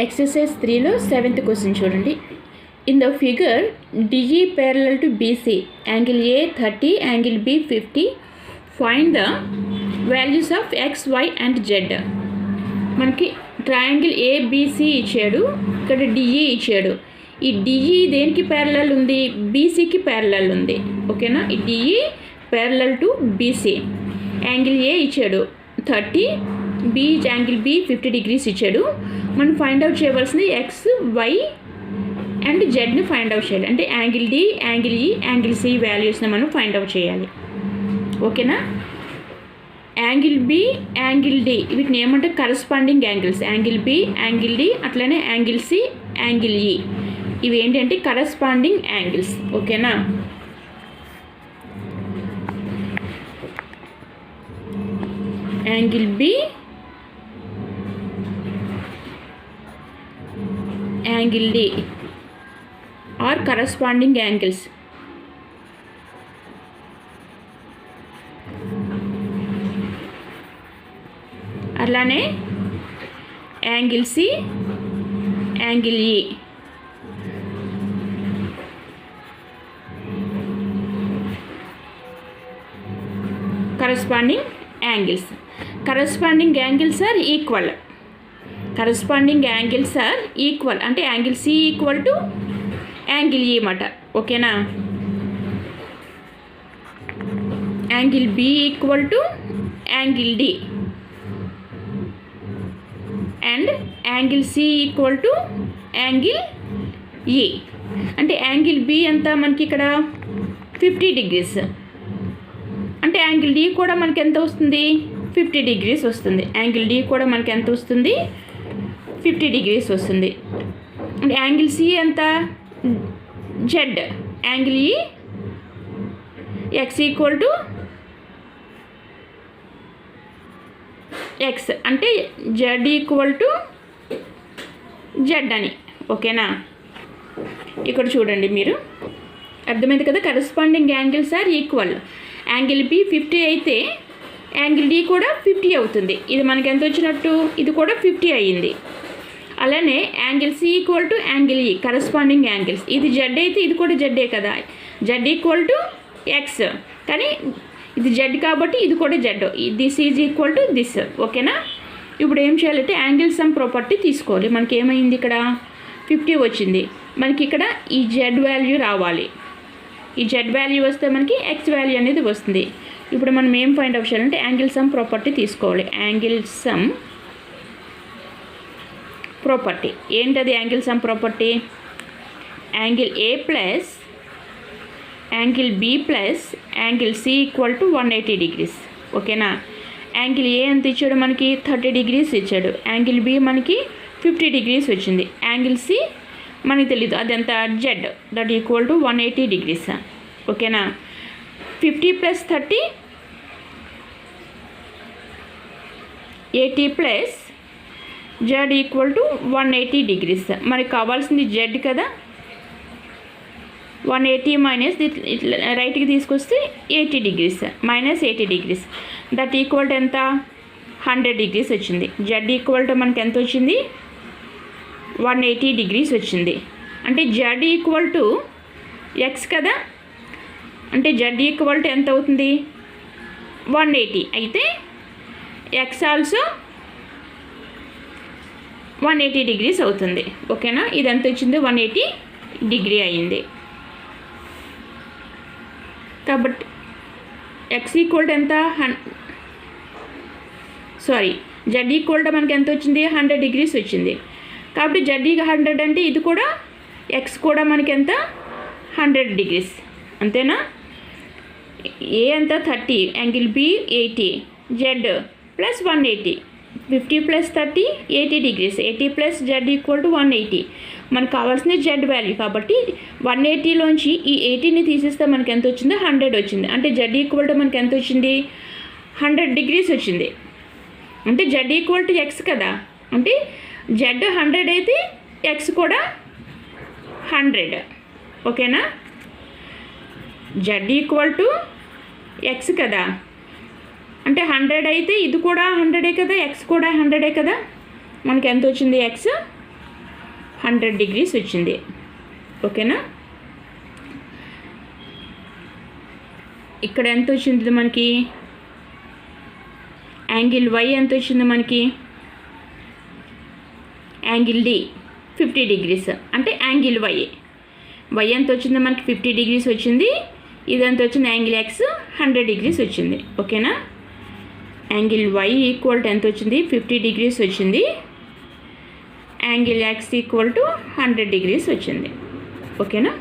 Exercise 3లో 7th question చూడండి. In the figure DE parallel to BC, angle A 30, angle B 50. Find the values of x, why and z. మనకి triangle ABC ఇచ్చాడు, ఇక్కడ DE ఇచ్చాడు. ఈ DE దేనికి parallel ఉంది? బీసీకి ప్యారలల్ ఉంది. ఓకేనా? ఈ D E parallel to BC. Angle A ఇచ్చాడు 30, యాంగిల్ బి 50 degrees ఇచ్చాడు. మనం ఫైండ్ అవుట్ చేయవలసింది ఎక్స్, వై అండ్ జెడ్ని ఫైండ్ అవుట్ చేయాలి. అంటే angle D, angle E, angle C వాల్యూస్ని మనం ఫైండ్ అవుట్ చేయాలి. ఓకేనా? యాంగిల్ బి, యాంగిల్ డి వీటిని ఏమంటే corresponding angles. Angle B, angle D, అట్లనే యాంగిల్ సి, యాంగిల్ ఈ, ఇవి ఏంటంటే కరస్పాండింగ్ యాంగిల్స్. ఓకేనా? Angle B, angle D are corresponding angles. అలానే angle C, angle E, corresponding angles. Corresponding angles are equal. Corresponding angles are equal అంటే angle C equal to angle E మాట. ఓకేనా? Angle B equal to angle D and angle C equal to angle E. అంటే angle B ఎంత మనకి ఇక్కడ 50 degrees. అంటే angle D కూడా మనకి ఎంత వస్తుంది? 50 degrees వస్తుంది. యాంగిల్ డి కూడా మనకి ఎంత వస్తుంది? 50 degrees వస్తుంది. అంటే యాంగిల్ సి ఎంత? Z. Angle E x equal to x అంటే జెడ్ ఈక్వల్ టు జెడ్ అని. ఓకేనా? ఇక్కడ చూడండి, మీరు అర్థమైంది కదా? Corresponding angles are equal. Angle B 50 అయితే యాంగిల్ డి కూడా 50 అవుతుంది. ఇది మనకి ఎంత వచ్చినట్టు? ఇది కూడా 50 అయ్యింది. అలానే angle C equal to angle E, corresponding angles. ఇది జెడ్ అయితే ఇది కూడా జెడ్డే కదా. జెడ్ ఈక్వల్ టు ఎక్స్, కానీ ఇది జెడ్ కాబట్టి ఇది కూడా Z. This is equal to this. ఓకేనా? ఇప్పుడు ఏం చేయాలంటే యాంగిల్ సమ్ ప్రాపర్టీ తీసుకోవాలి. మనకి ఏమైంది? ఇక్కడ 50 వచ్చింది. మనకి ఇక్కడ ఈ జెడ్ వాల్యూ రావాలి. ఈ జెడ్ వాల్యూ వస్తే మనకి ఎక్స్ వాల్యూ అనేది వస్తుంది. ఇప్పుడు మనం ఏం ఫైండ్ అవుట్ చేయాలంటే యాంగిల్ సమ్ ప్రాపర్టీ తీసుకోవాలి. యాంగిల్ సమ్ ప్రాపర్టీ ఏంటది? Angle sum property angle A plus angle B plus angle C equal to 180 degrees. ఓకేనా? యాంగిల్ ఏ ఎంత ఇచ్చాడు? మనకి 30 degrees ఇచ్చాడు. యాంగిల్ బి మనకి 50 degrees వచ్చింది. యాంగిల్ సి మనకి తెలీదు, అది ఎంత? Z. That equal to 180 degrees. ఓకేనా? 50 + 30 80 plus z equal to 180 degrees. మనకి కావాల్సింది జెడ్ కదా. 180 మైనస్ రైట్కి తీసుకొస్తే 80 degrees minus 80 degrees. That equal to ఎంత? 100 degrees వచ్చింది. జెడ్ ఈక్వల్ టు మనకి ఎంత వచ్చింది? 180 degrees వచ్చింది. అంటే జెడ్ ఈక్వల్ టు ఎక్స్ కదా. అంటే జెడ్ ఈక్వల్ టు ఎంత అవుతుంది? 180. అయితే ఎక్స్ ఆల్సో 180 degrees అవుతుంది. ఓకేనా? ఇది ఎంత వచ్చింది? 180 degree అయ్యింది. కాబట్టి ఎక్స్ ఈక్వల్ టు ఎంత? జెడ్ ఈక్వల్ టు మనకి ఎంత వచ్చింది? 100 degrees వచ్చింది. కాబట్టి జెడ్ 100 అంటే ఇది కూడా ఎక్స్ కూడా మనకి ఎంత? 100 degrees. అంతేనా? ఏ ఎంత? 30, angle B 80, z plus 180. 50 + 30 80 degrees. 80 plus z equal to 180. మనకు కావాల్సింది జెడ్ వాల్యూ కాబట్టి 180లోంచి ఈ 80ని తీసేస్తే మనకి ఎంత వచ్చింది? 100 వచ్చింది. అంటే జెడ్ ఈక్వల్ టు మనకి ఎంత వచ్చింది? 100 degrees వచ్చింది. అంటే జెడ్ ఈక్వల్ టు ఎక్స్ కదా. అంటే జెడ్ 100 అయితే ఎక్స్ కూడా 100. ఓకేనా? జెడ్ ఈక్వల్ టు ఎక్స్ కదా. అంటే 100 అయితే ఇది కూడా 100 కదా, ఎక్స్ కూడా 100 కదా. మనకి ఎంత వచ్చింది? ఎక్స్ 100 degrees వచ్చింది. ఓకేనా? ఇక్కడ ఎంత వచ్చింది మనకి? యాంగిల్ వై ఎంత వచ్చింది మనకి? యాంగిల్ డి 50 degrees అంటే యాంగిల్ వై ఎంత వచ్చింది మనకి? 50 degrees వచ్చింది. ఇదంతా వచ్చింది యాంగిల్ ఎక్స్ 100 degrees వచ్చింది. ఓకేనా? యాంగిల్ వై ఈక్వల్ టు ఎంత వచ్చింది? 50 degrees వచ్చింది. Angle X equal to 100 degrees వచ్చింది. ఓకేనా?